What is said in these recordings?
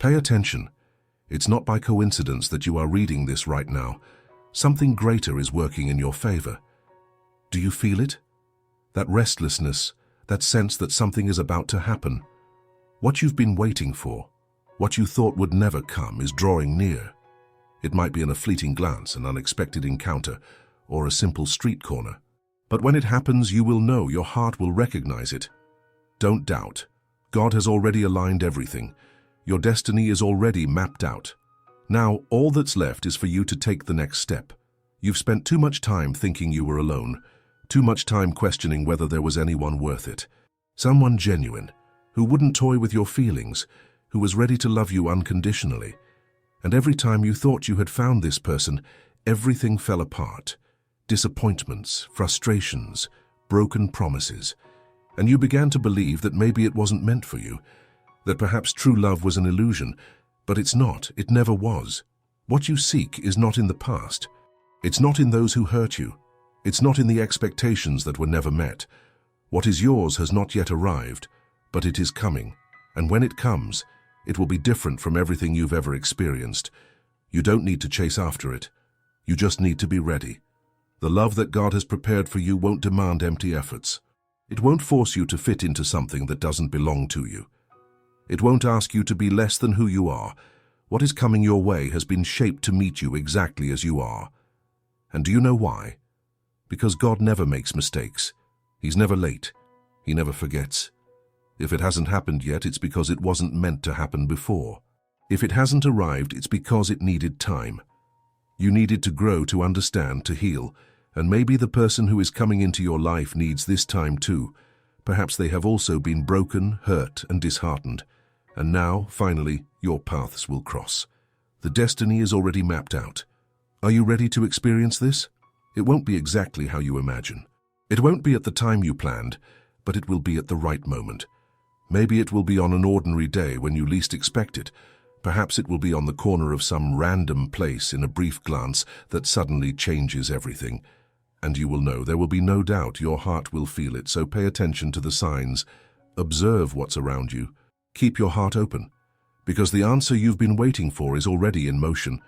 Pay attention. It's not by coincidence that you are reading this right now. Something greater is working in your favor. Do you feel it? That restlessness, that sense that something is about to happen. What you've been waiting for, what you thought would never come, is drawing near. It might be in a fleeting glance, an unexpected encounter, or a simple street corner. But when it happens, you will know, your heart will recognize it. Don't doubt. God has already aligned everything. Your destiny is already mapped out. Now, all that's left is for you to take the next step. You've spent too much time thinking you were alone, too much time questioning whether there was anyone worth it. Someone genuine, who wouldn't toy with your feelings, who was ready to love you unconditionally. And every time you thought you had found this person, everything fell apart. Disappointments, frustrations, broken promises. And you began to believe that maybe it wasn't meant for you, that perhaps true love was an illusion. But it's not, it never was. What you seek is not in the past. It's not in those who hurt you. It's not in the expectations that were never met. What is yours has not yet arrived, but it is coming. And when it comes, it will be different from everything you've ever experienced. You don't need to chase after it. You just need to be ready. The love that God has prepared for you won't demand empty efforts. It won't force you to fit into something that doesn't belong to you. It won't ask you to be less than who you are. What is coming your way has been shaped to meet you exactly as you are. And do you know why? Because God never makes mistakes. He's never late. He never forgets. If it hasn't happened yet, it's because it wasn't meant to happen before. If it hasn't arrived, it's because it needed time. You needed to grow, to understand, to heal. And maybe the person who is coming into your life needs this time too. Perhaps they have also been broken, hurt, and disheartened. And now, finally, your paths will cross. The destiny is already mapped out. Are you ready to experience this? It won't be exactly how you imagine. It won't be at the time you planned, but it will be at the right moment. Maybe it will be on an ordinary day when you least expect it. Perhaps it will be on the corner of some random place in a brief glance that suddenly changes everything. And you will know, there will be no doubt, your heart will feel it, so pay attention to the signs. Observe what's around you. Keep your heart open, because the answer you've been waiting for is already in motion.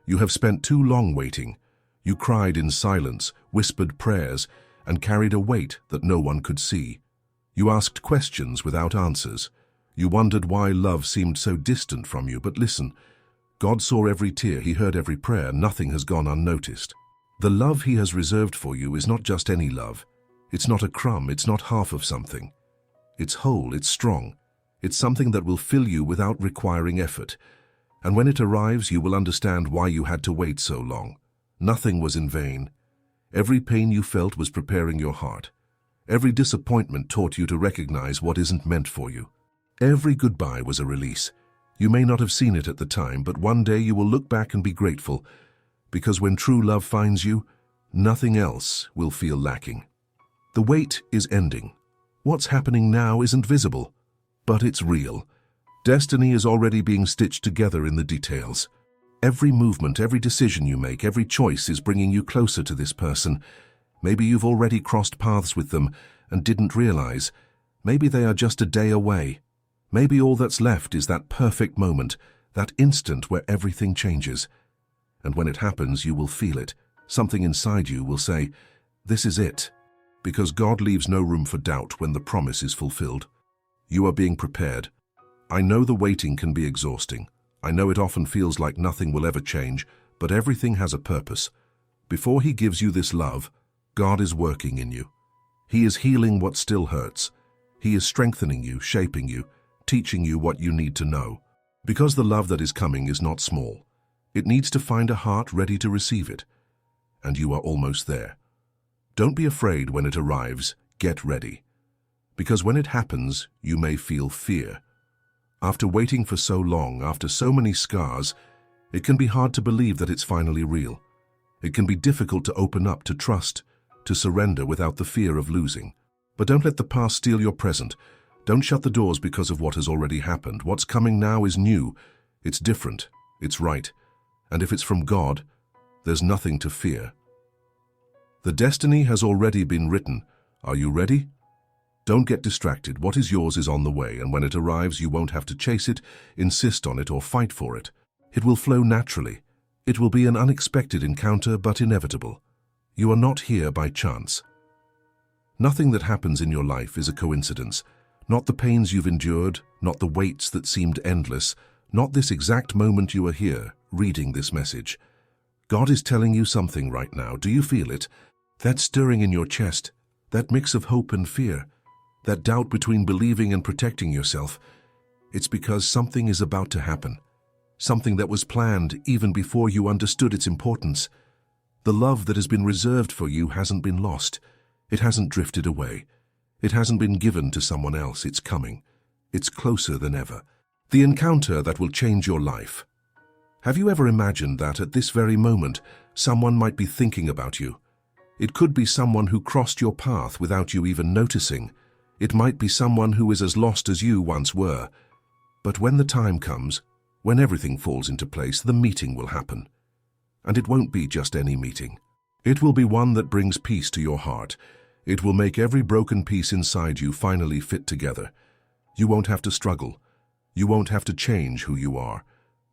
You have spent too long waiting. You cried in silence, whispered prayers, and carried a weight that no one could see. You asked questions without answers. You wondered why love seemed so distant from you, but listen. God saw every tear, He heard every prayer, nothing has gone unnoticed. The love He has reserved for you is not just any love. It's not a crumb, it's not half of something. It's whole, it's strong. It's something that will fill you without requiring effort. And when it arrives, you will understand why you had to wait so long. Nothing was in vain. Every pain you felt was preparing your heart. Every disappointment taught you to recognize what isn't meant for you. Every goodbye was a release. You may not have seen it at the time, but one day you will look back and be grateful, because when true love finds you, nothing else will feel lacking. The wait is ending. What's happening now isn't visible, but it's real. Destiny is already being stitched together in the details. Every movement, every decision you make, every choice is bringing you closer to this person. Maybe you've already crossed paths with them and didn't realize. Maybe they are just a day away. Maybe all that's left is that perfect moment, that instant where everything changes. And when it happens, you will feel it. Something inside you will say, "This is it." Because God leaves no room for doubt when the promise is fulfilled. You are being prepared. I know the waiting can be exhausting. I know it often feels like nothing will ever change, but everything has a purpose. Before He gives you this love, God is working in you. He is healing what still hurts. He is strengthening you, shaping you, teaching you what you need to know. Because the love that is coming is not small. It needs to find a heart ready to receive it. And you are almost there. Don't be afraid when it arrives. Get ready. Because when it happens, you may feel fear. After waiting for so long, after so many scars, it can be hard to believe that it's finally real. It can be difficult to open up, to trust, to surrender without the fear of losing. But don't let the past steal your present. Don't shut the doors because of what has already happened. What's coming now is new. It's different. It's right. And if it's from God, there's nothing to fear. The destiny has already been written. Are you ready? Don't get distracted. What is yours is on the way, and when it arrives, you won't have to chase it, insist on it, or fight for it. It will flow naturally. It will be an unexpected encounter, but inevitable. You are not here by chance. Nothing that happens in your life is a coincidence. Not the pains you've endured, not the waits that seemed endless, not this exact moment you are here, reading this message. God is telling you something right now. Do you feel it? That stirring in your chest, that mix of hope and fear, that doubt between believing and protecting yourself. It's because something is about to happen. Something that was planned even before you understood its importance. The love that has been reserved for you hasn't been lost. It hasn't drifted away. It hasn't been given to someone else. It's coming. It's closer than ever. The encounter that will change your life. Have you ever imagined that at this very moment, someone might be thinking about you? It could be someone who crossed your path without you even noticing. It might be someone who is as lost as you once were. But when the time comes, when everything falls into place, the meeting will happen. And it won't be just any meeting. It will be one that brings peace to your heart. It will make every broken piece inside you finally fit together. You won't have to struggle. You won't have to change who you are.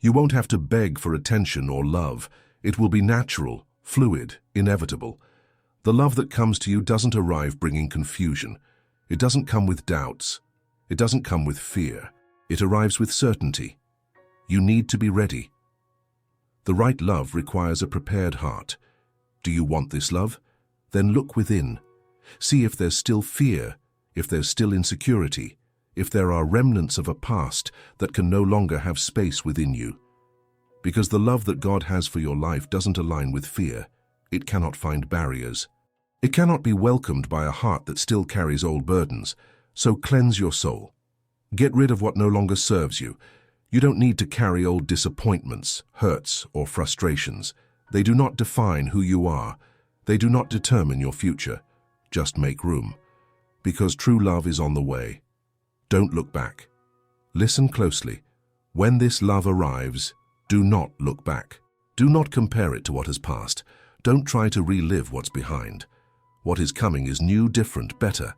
You won't have to beg for attention or love. It will be natural, fluid, inevitable. The love that comes to you doesn't arrive bringing confusion. It doesn't come with doubts. It doesn't come with fear. It arrives with certainty. You need to be ready. The right love requires a prepared heart. Do you want this love? Then look within. See if there's still fear, if there's still insecurity, if there are remnants of a past that can no longer have space within you. Because the love that God has for your life doesn't align with fear. It cannot find barriers. It cannot be welcomed by a heart that still carries old burdens. So cleanse your soul. Get rid of what no longer serves you. You don't need to carry old disappointments, hurts, or frustrations. They do not define who you are. They do not determine your future. Just make room. Because true love is on the way. Don't look back. Listen closely. When this love arrives, do not look back. Do not compare it to what has passed. Don't try to relive what's behind. What is coming is new, different, better.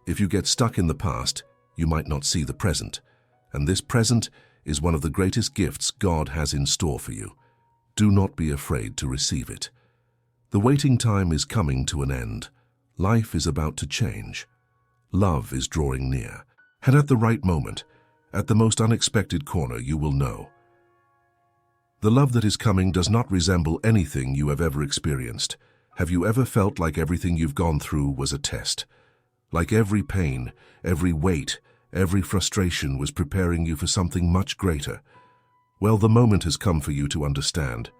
If you get stuck in the past, you might not see the present. And this present is one of the greatest gifts God has in store for you. Do not be afraid to receive it. The waiting time is coming to an end. Life is about to change. Love is drawing near. And at the right moment, at the most unexpected corner, you will know. The love that is coming does not resemble anything you have ever experienced. Have you ever felt like everything you've gone through was a test? Like every pain, every weight, every frustration was preparing you for something much greater? Well, the moment has come for you to understand.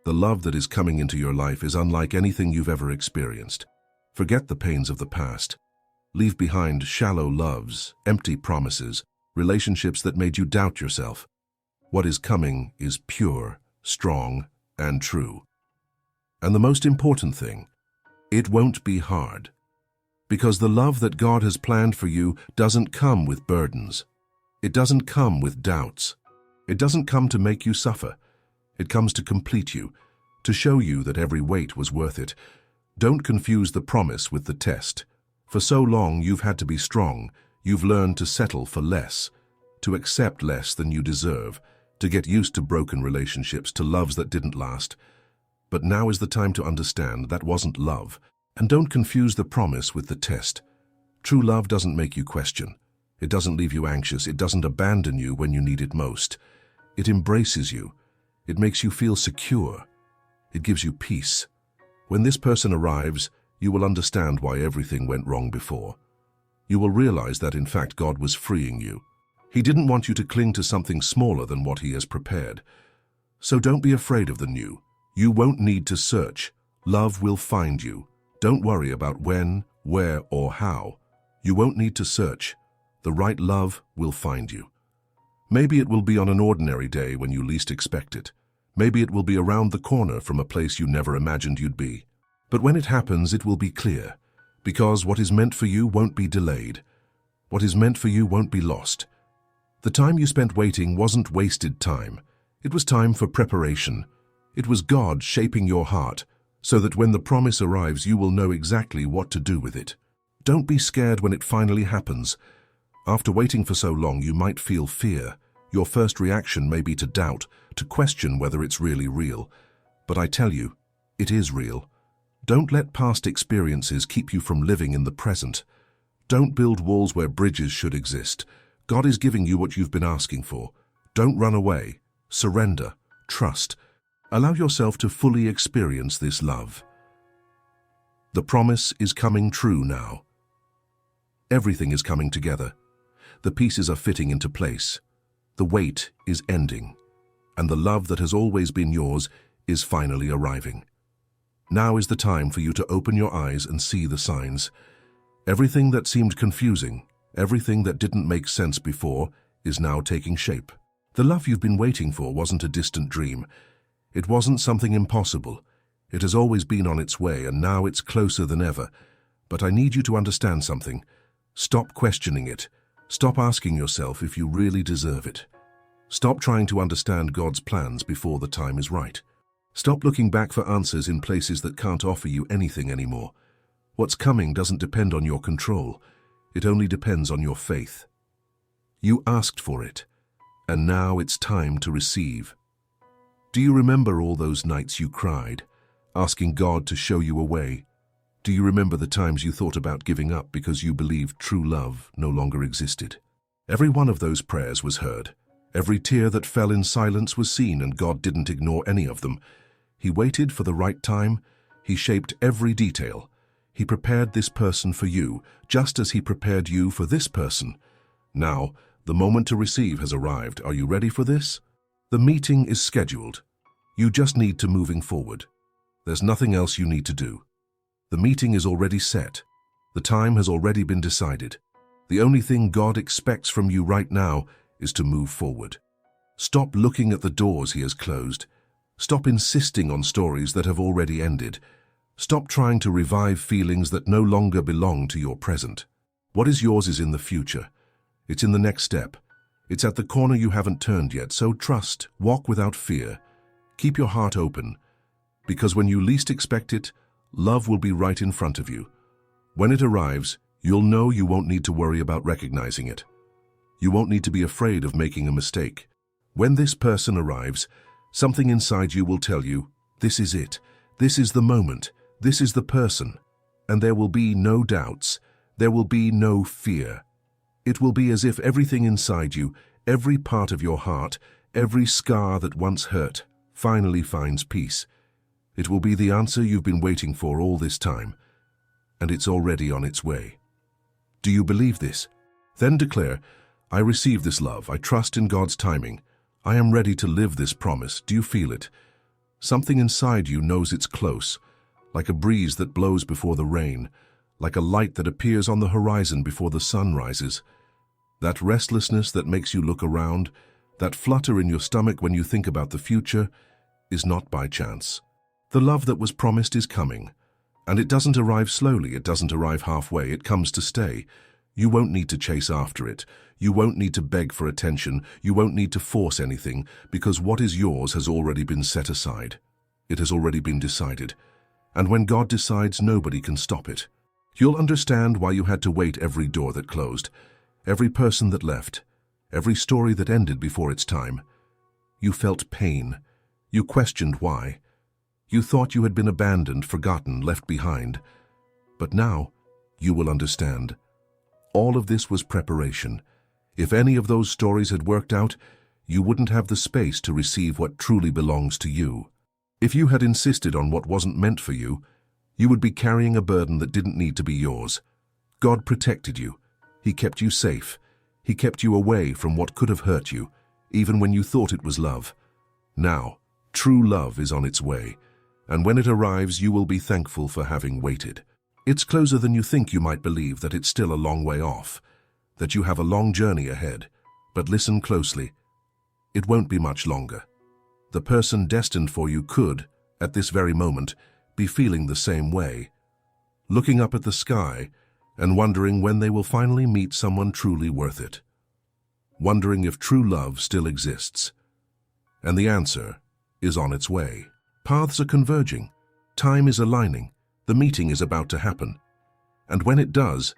The love that is coming into your life is unlike anything you've ever experienced. Forget the pains of the past. Leave behind shallow loves, empty promises, relationships that made you doubt yourself. What is coming is pure, strong, and true. And the most important thing, it won't be hard. Because the love that God has planned for you doesn't come with burdens. It doesn't come with doubts. It doesn't come to make you suffer. It comes to complete you, to show you that every weight was worth it. Don't confuse the promise with the test. For so long you've had to be strong. You've learned to settle for less, to accept less than you deserve, to get used to broken relationships, to loves that didn't last. But now is the time to understand that wasn't love. And don't confuse the promise with the test. True love doesn't make you question. It doesn't leave you anxious. It doesn't abandon you when you need it most. It embraces you. It makes you feel secure. It gives you peace. When this person arrives, you will understand why everything went wrong before. You will realize that in fact God was freeing you. He didn't want you to cling to something smaller than what He has prepared. So don't be afraid of the new. You won't need to search. Love will find you. Don't worry about when, where, or how. You won't need to search. The right love will find you. Maybe it will be on an ordinary day when you least expect it. Maybe it will be around the corner from a place you never imagined you'd be. But when it happens, it will be clear. Because what is meant for you won't be delayed. What is meant for you won't be lost. The time you spent waiting wasn't wasted time. It was time for preparation. It was God shaping your heart, so that when the promise arrives, you will know exactly what to do with it. Don't be scared when it finally happens. After waiting for so long, you might feel fear. Your first reaction may be to doubt, to question whether it's really real. But I tell you, it is real. Don't let past experiences keep you from living in the present. Don't build walls where bridges should exist. God is giving you what you've been asking for. Don't run away. Surrender. Trust. Allow yourself to fully experience this love. The promise is coming true now. Everything is coming together. The pieces are fitting into place. The wait is ending. And the love that has always been yours is finally arriving. Now is the time for you to open your eyes and see the signs. Everything that seemed confusing, everything that didn't make sense before, is now taking shape. The love you've been waiting for wasn't a distant dream. It wasn't something impossible. It has always been on its way, and now it's closer than ever. But I need you to understand something. Stop questioning it. Stop asking yourself if you really deserve it. Stop trying to understand God's plans before the time is right. Stop looking back for answers in places that can't offer you anything anymore. What's coming doesn't depend on your control. It only depends on your faith. You asked for it, and now it's time to receive. Do you remember all those nights you cried, asking God to show you a way? Do you remember the times you thought about giving up because you believed true love no longer existed? Every one of those prayers was heard. Every tear that fell in silence was seen, and God didn't ignore any of them. He waited for the right time. He shaped every detail. He prepared this person for you, just as he prepared you for this person. Now, the moment to receive has arrived. Are you ready for this? The meeting is scheduled. You just need to moving forward. There's nothing else you need to do. The meeting is already set. The time has already been decided. The only thing God expects from you right now is to move forward. Stop looking at the doors he has closed. Stop insisting on stories that have already ended. Stop trying to revive feelings that no longer belong to your present. What is yours is in the future. It's in the next step. It's at the corner you haven't turned yet, so trust, walk without fear. Keep your heart open, because when you least expect it, love will be right in front of you. When it arrives, you'll know you won't need to worry about recognizing it. You won't need to be afraid of making a mistake. When this person arrives, something inside you will tell you, this is it, this is the moment, this is the person. And there will be no doubts, there will be no fear. It will be as if everything inside you, every part of your heart, every scar that once hurt, finally finds peace. It will be the answer you've been waiting for all this time, and it's already on its way. Do you believe this? Then declare, I receive this love, I trust in God's timing. I am ready to live this promise. Do you feel it? Something inside you knows it's close, like a breeze that blows before the rain, like a light that appears on the horizon before the sun rises. That restlessness that makes you look around, that flutter in your stomach when you think about the future, is not by chance. The love that was promised is coming, and it doesn't arrive slowly, it doesn't arrive halfway, it comes to stay. You won't need to chase after it. You won't need to beg for attention. You won't need to force anything, because what is yours has already been set aside. It has already been decided. And when God decides, nobody can stop it. You'll understand why you had to wait every door that closed, every person that left, every story that ended before its time. You felt pain. You questioned why. You thought you had been abandoned, forgotten, left behind. But now, you will understand. All of this was preparation. If any of those stories had worked out, you wouldn't have the space to receive what truly belongs to you. If you had insisted on what wasn't meant for you, you would be carrying a burden that didn't need to be yours. God protected you. He kept you safe. He kept you away from what could have hurt you, even when you thought it was love. Now, true love is on its way, and when it arrives, you will be thankful for having waited. It's closer than you think. You might believe that it's still a long way off, that you have a long journey ahead. But listen closely. It won't be much longer. The person destined for you could, at this very moment, be feeling the same way, looking up at the sky and wondering when they will finally meet someone truly worth it, wondering if true love still exists. And the answer is on its way. Paths are converging. Time is aligning. The meeting is about to happen. And when it does,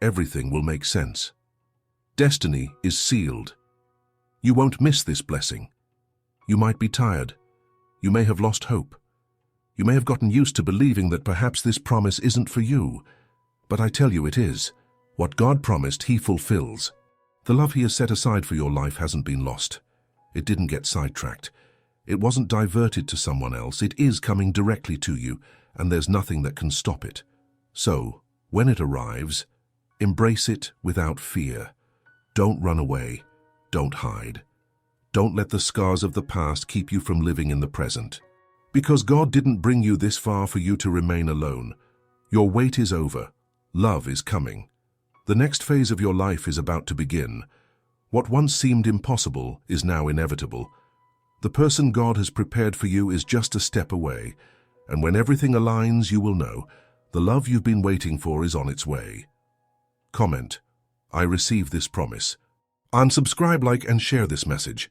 everything will make sense. Destiny is sealed. You won't miss this blessing. You might be tired. You may have lost hope. You may have gotten used to believing that perhaps this promise isn't for you. But I tell you it is. What God promised, He fulfills. The love He has set aside for your life hasn't been lost. It didn't get sidetracked. It wasn't diverted to someone else. It is coming directly to you, and there's nothing that can stop it. So, when it arrives, embrace it without fear. Don't run away. Don't hide. Don't let the scars of the past keep you from living in the present. Because God didn't bring you this far for you to remain alone. Your wait is over. Love is coming. The next phase of your life is about to begin. What once seemed impossible is now inevitable. The person God has prepared for you is just a step away, and when everything aligns, you will know the love you've been waiting for is on its way. Comment: I receive this promise. Unsubscribe, like, and share this message.